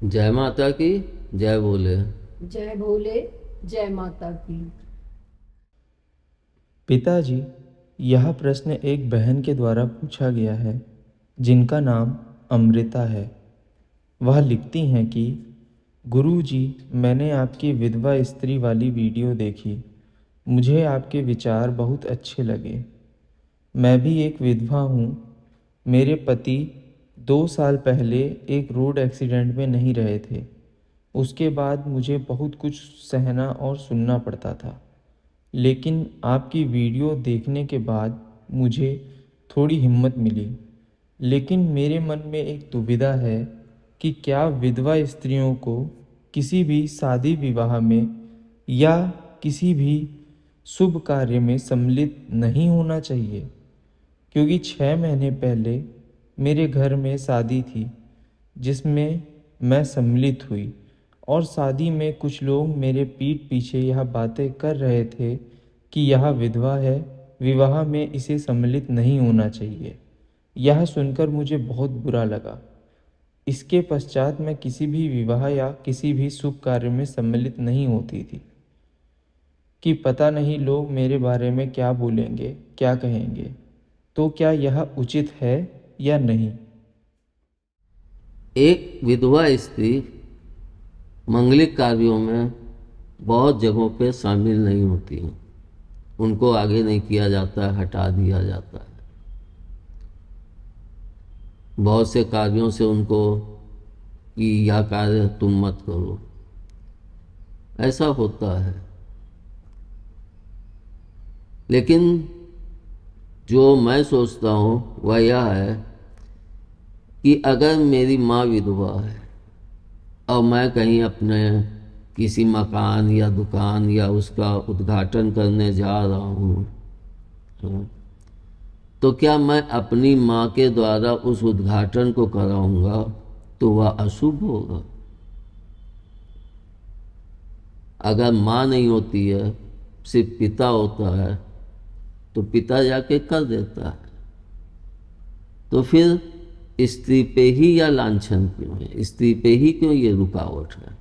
जय माता की। जय बोले। जय भोले। जय माता की। पिताजी, यह प्रश्न एक बहन के द्वारा पूछा गया है जिनका नाम अमृता है। वह लिखती हैं कि गुरुजी, मैंने आपकी विधवा स्त्री वाली वीडियो देखी। मुझे आपके विचार बहुत अच्छे लगे। मैं भी एक विधवा हूँ। मेरे पति 2 साल पहले एक रोड एक्सीडेंट में नहीं रहे थे। उसके बाद मुझे बहुत कुछ सहना और सुनना पड़ता था, लेकिन आपकी वीडियो देखने के बाद मुझे थोड़ी हिम्मत मिली। लेकिन मेरे मन में एक दुविधा है कि क्या विधवा स्त्रियों को किसी भी शादी विवाह में या किसी भी शुभ कार्य में सम्मिलित नहीं होना चाहिए, क्योंकि 6 महीने पहले मेरे घर में शादी थी जिसमें मैं सम्मिलित हुई, और शादी में कुछ लोग मेरे पीठ पीछे यह बातें कर रहे थे कि यह विधवा है, विवाह में इसे सम्मिलित नहीं होना चाहिए। यह सुनकर मुझे बहुत बुरा लगा। इसके पश्चात मैं किसी भी विवाह या किसी भी शुभ कार्य में सम्मिलित नहीं होती थी कि पता नहीं लोग मेरे बारे में क्या बोलेंगे, क्या कहेंगे। तो क्या यह उचित है या नहीं? एक विधवा स्त्री मंगलिक कार्यों में बहुत जगहों पे शामिल नहीं होती हैं। उनको आगे नहीं किया जाता है, हटा दिया जाता है। बहुत से कार्यों से उनको कि यह कार्य तुम मत करो, ऐसा होता है। लेकिन जो मैं सोचता हूँ वह यह है कि अगर मेरी माँ विधवा है और मैं कहीं अपने किसी मकान या दुकान या उसका उद्घाटन करने जा रहा हूँ, तो क्या मैं अपनी माँ के द्वारा उस उद्घाटन को कराऊंगा तो वह अशुभ होगा? अगर माँ नहीं होती है, सिर्फ पिता होता है, तो पिता जाके कर देता है। तो फिर स्त्री पे ही या लांछन क्यों है? स्त्री पे ही क्यों ये रुकावट है?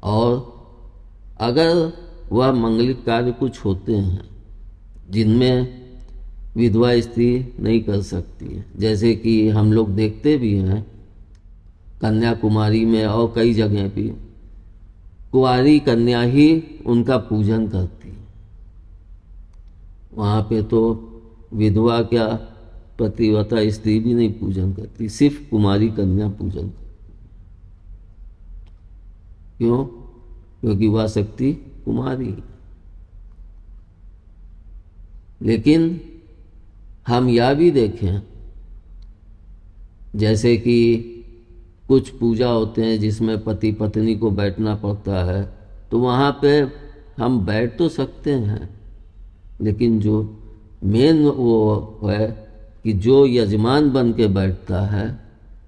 और अगर वह मंगलिक कार्य कुछ होते हैं जिनमें विधवा स्त्री नहीं कर सकती है, जैसे कि हम लोग देखते भी हैं कन्याकुमारी में और कई जगह भी, कुंवारी कन्या ही उनका पूजन करती है। वहाँ पे तो विधवा क्या पतिव्रता स्त्री भी नहीं पूजन करती, सिर्फ कुमारी कन्या पूजन करती। क्यों? क्योंकि वह शक्ति कुमारी है। लेकिन हम यह भी देखें, जैसे कि कुछ पूजा होते हैं जिसमें पति पत्नी को बैठना पड़ता है, तो वहाँ पे हम बैठ तो सकते हैं, लेकिन जो मेन वो है कि जो यजमान बन के बैठता है,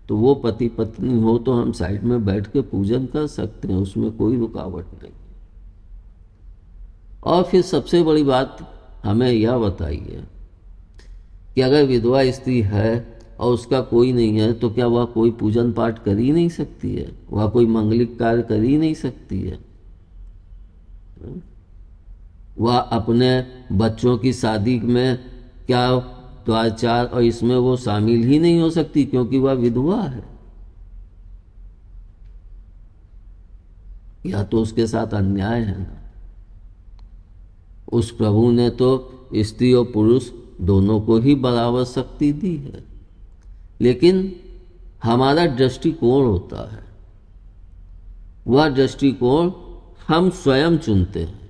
तो वो पति पत्नी हो तो हम साइड में बैठ के पूजन कर सकते हैं, उसमें कोई रुकावट नहीं। और फिर सबसे बड़ी बात हमें यह बताइए कि अगर विधवा स्त्री है और उसका कोई नहीं है, तो क्या वह कोई पूजन पाठ कर ही नहीं सकती है? वह कोई मंगलिक कार्य कर ही नहीं सकती है? वह अपने बच्चों की शादी में क्या द्वाचार और इसमें वो शामिल ही नहीं हो सकती, क्योंकि वह विधवा है? या तो उसके साथ अन्याय है ना। उस प्रभु ने तो स्त्री और पुरुष दोनों को ही बराबर शक्ति दी है, लेकिन हमारा दृष्टिकोण होता है, वह दृष्टिकोण हम स्वयं चुनते हैं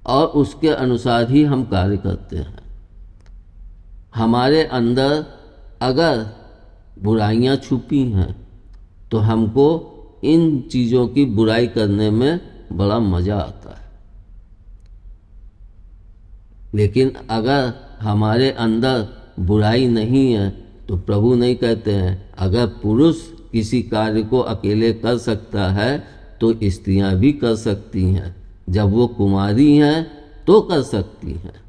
और उसके अनुसार ही हम कार्य करते हैं। हमारे अंदर अगर बुराइयां छुपी हैं तो हमको इन चीज़ों की बुराई करने में बड़ा मज़ा आता है। लेकिन अगर हमारे अंदर बुराई नहीं है तो प्रभु नहीं कहते हैं अगर पुरुष किसी कार्य को अकेले कर सकता है तो स्त्रियां भी कर सकती हैं, जब वो कुमारी हैं तो कर सकती हैं।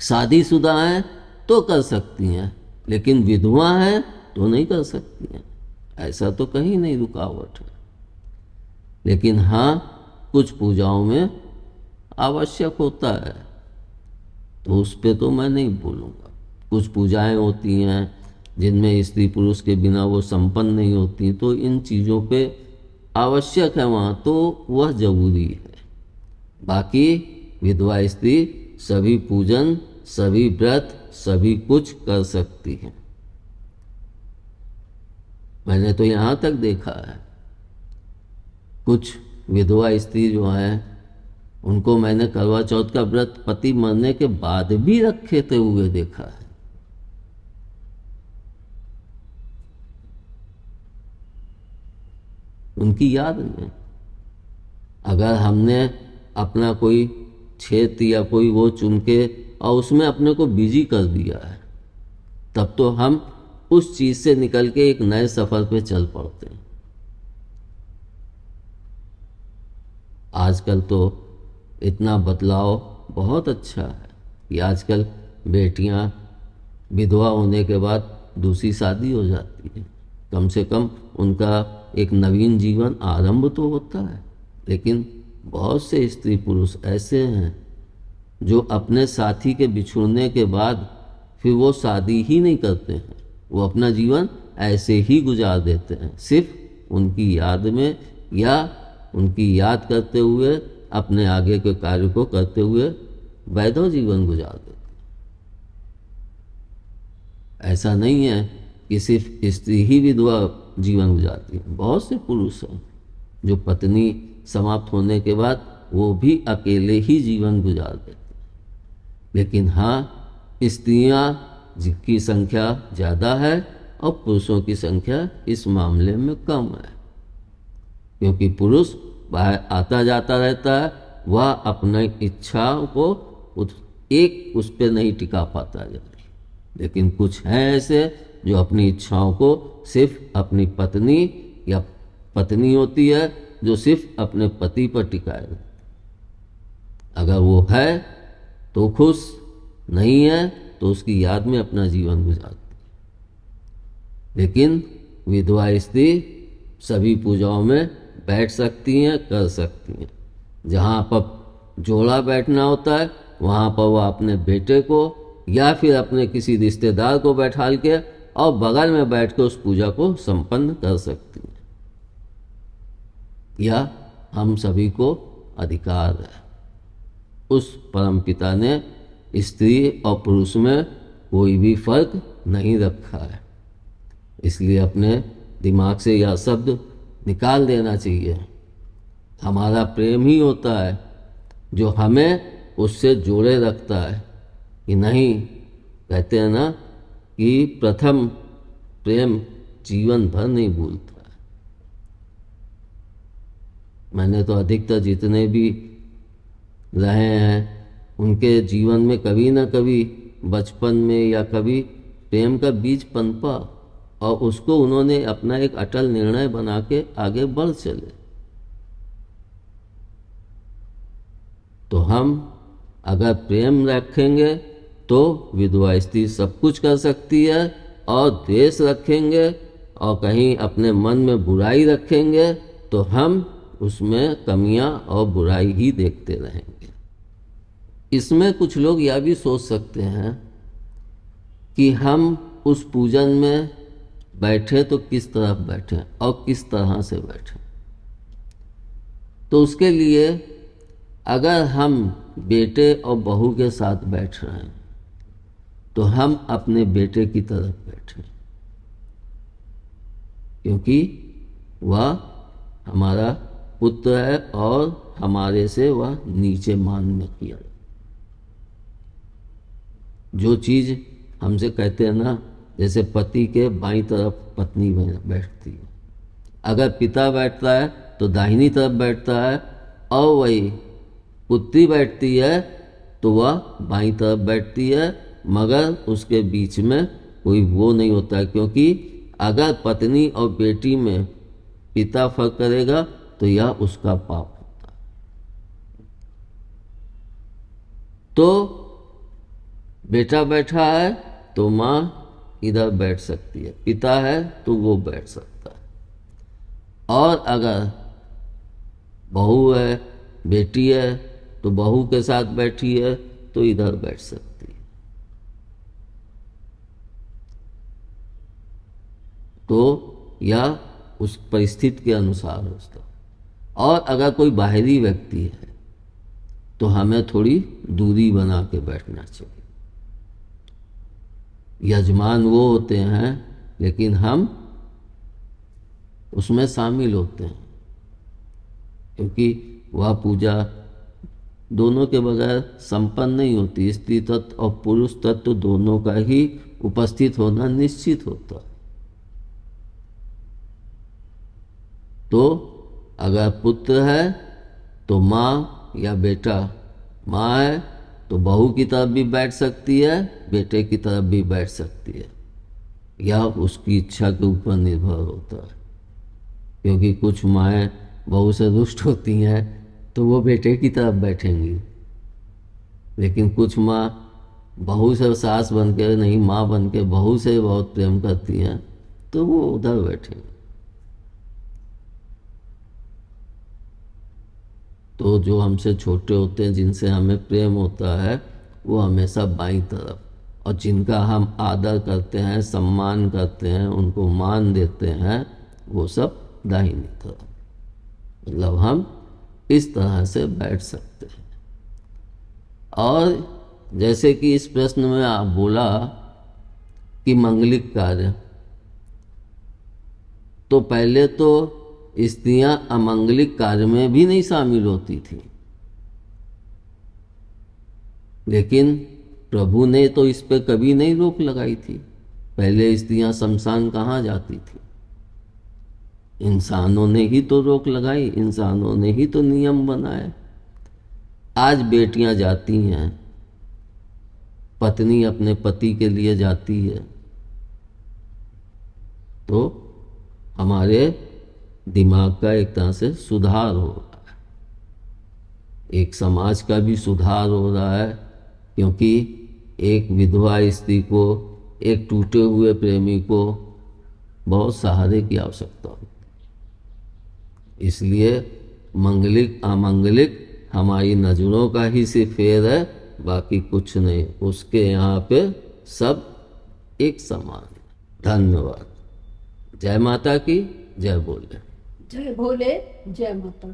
शादीशुदा हैं तो कर सकती हैं, लेकिन विधवा हैं तो नहीं कर सकती हैं। ऐसा तो कहीं नहीं रुकावट है। लेकिन हाँ, कुछ पूजाओं में आवश्यक होता है, तो उस पे तो मैं नहीं बोलूँगा। कुछ पूजाएं होती हैं जिनमें स्त्री पुरुष के बिना वो संपन्न नहीं होती, तो इन चीज़ों पे आवश्यक है वहाँ, तो वह जरूरी है। बाकी विधवा स्त्री सभी पूजन, सभी व्रत, सभी कुछ कर सकती है। मैंने तो यहाँ तक देखा है, कुछ विधवा स्त्री जो हैं उनको मैंने करवा चौथ का व्रत पति मरने के बाद भी रखे थे हुए देखा है। उनकी याद में अगर हमने अपना कोई क्षेत्र या कोई वो चुन के और उसमें अपने को बिजी कर दिया है, तब तो हम उस चीज से निकल के एक नए सफर पे चल पड़ते हैं। आजकल तो इतना बदलाव बहुत अच्छा है कि आजकल बेटियां विधवा होने के बाद दूसरी शादी हो जाती है, कम से कम उनका एक नवीन जीवन आरंभ तो होता है। लेकिन बहुत से स्त्री पुरुष ऐसे हैं जो अपने साथी के बिछुड़ने के बाद फिर वो शादी ही नहीं करते हैं, वो अपना जीवन ऐसे ही गुजार देते हैं, सिर्फ उनकी याद में या उनकी याद करते हुए, अपने आगे के कार्य को करते हुए वैधव जीवन गुजार देते हैं। ऐसा नहीं है कि सिर्फ स्त्री ही विधवा जीवन गुजारती है, बहुत से पुरुष हैं जो पत्नी समाप्त होने के बाद वो भी अकेले ही जीवन गुजार देते हैं। लेकिन हाँ, स्त्रियां जिनकी संख्या ज़्यादा है और पुरुषों की संख्या इस मामले में कम है, क्योंकि पुरुष बाहर आता जाता रहता है, वह अपनी इच्छाओं को उस पर नहीं टिका पाता जल्दी। लेकिन कुछ हैं ऐसे जो अपनी इच्छाओं को सिर्फ अपनी पत्नी या पत्नी होती है जो सिर्फ अपने पति पर टिकाए रहती। अगर वो है तो खुश, नहीं है तो उसकी याद में अपना जीवन गुजारती। लेकिन विधवा स्त्री सभी पूजाओं में बैठ सकती हैं, कर सकती हैं। जहाँ पर जोड़ा बैठना होता है वहाँ पर वह अपने बेटे को या फिर अपने किसी रिश्तेदार को बैठाल के और बगल में बैठ कर उस पूजा को संपन्न कर सकती हैं। यह हम सभी को अधिकार है। उस परमपिता ने स्त्री और पुरुष में कोई भी फर्क नहीं रखा है। इसलिए अपने दिमाग से यह शब्द निकाल देना चाहिए। हमारा प्रेम ही होता है जो हमें उससे जोड़े रखता है, कि नहीं, कहते हैं ना कि प्रथम प्रेम जीवन भर नहीं भूलता है। मैंने तो अधिकतर जितने भी रहे हैं उनके जीवन में कभी ना कभी बचपन में या कभी प्रेम का बीज पनपा और उसको उन्होंने अपना एक अटल निर्णय बना के आगे बढ़ चले। तो हम अगर प्रेम रखेंगे तो विधवा स्त्री सब कुछ कर सकती है, और द्वेष रखेंगे और कहीं अपने मन में बुराई रखेंगे तो हम उसमें कमियां और बुराई ही देखते रहेंगे। इसमें कुछ लोग यह भी सोच सकते हैं कि हम उस पूजन में बैठे तो किस तरफ बैठे और किस तरह से बैठे। तो उसके लिए अगर हम बेटे और बहू के साथ बैठ रहे हैं तो हम अपने बेटे की तरफ बैठे, क्योंकि वह हमारा पुत्र है और हमारे से वह नीचे मान्य किया। जो चीज़ हमसे कहते हैं ना, जैसे पति के बाईं तरफ पत्नी बैठती है, अगर पिता बैठता है तो दाहिनी तरफ बैठता है, और वही पुत्री बैठती है तो वह बाईं तरफ बैठती है, मगर उसके बीच में कोई वो नहीं होता है। क्योंकि अगर पत्नी और बेटी में पिता फर्क करेगा तो यह उसका पाप होता है। तो बेटा बैठा है तो माँ इधर बैठ सकती है, पिता है तो वो बैठ सकता है। और अगर बहू है, बेटी है, तो बहू के साथ बैठी है तो इधर बैठ सकती है। तो यह उस परिस्थिति के अनुसार होता है। और अगर कोई बाहरी व्यक्ति है तो हमें थोड़ी दूरी बना के बैठना चाहिए। यजमान वो होते हैं लेकिन हम उसमें शामिल होते हैं, क्योंकि वह पूजा दोनों के बगैर संपन्न नहीं होती। स्त्री तत्व और पुरुष तत्व दोनों का ही उपस्थित होना निश्चित होता है। तो अगर पुत्र है तो माँ या बेटा, माँ है तो बहू की तरफ भी बैठ सकती है, बेटे की तरफ भी बैठ सकती है। यह उसकी इच्छा के ऊपर निर्भर होता है, क्योंकि कुछ माएँ बहू से रुष्ट होती हैं तो वो बेटे की तरफ बैठेंगी, लेकिन कुछ माँ बहू से सास बन के नहीं, माँ बन के बहू से बहुत प्रेम करती हैं तो वो उधर बैठेंगी। तो जो हमसे छोटे होते हैं, जिनसे हमें प्रेम होता है, वो हमेशा बाईं तरफ, और जिनका हम आदर करते हैं, सम्मान करते हैं, उनको मान देते हैं, वो सब दाहिनी तरफ। मतलब हम इस तरह से बैठ सकते हैं। और जैसे कि इस प्रश्न में आप बोला कि मंगलिक कार्य, तो पहले तो स्त्रियां अमंगलिक कार्य में भी नहीं शामिल होती थी, लेकिन प्रभु ने तो इस पे कभी नहीं रोक लगाई थी। पहले स्त्रियां शमशान कहाँ जाती थी? इंसानों ने ही तो रोक लगाई, इंसानों ने ही तो नियम बनाए। आज बेटियां जाती हैं, पत्नी अपने पति के लिए जाती है, तो हमारे दिमाग का एक तरह से सुधार हो रहा है, एक समाज का भी सुधार हो रहा है, क्योंकि एक विधवा स्त्री को, एक टूटे हुए प्रेमी को बहुत सहारे की आवश्यकता होती है। इसलिए मंगलिक अमंगलिक हमारी नजरों का ही सिर्फ फेर है, बाकी कुछ नहीं। उसके यहाँ पे सब एक समान है। धन्यवाद। जय माता की जय बोले। जय भोले, जय माता।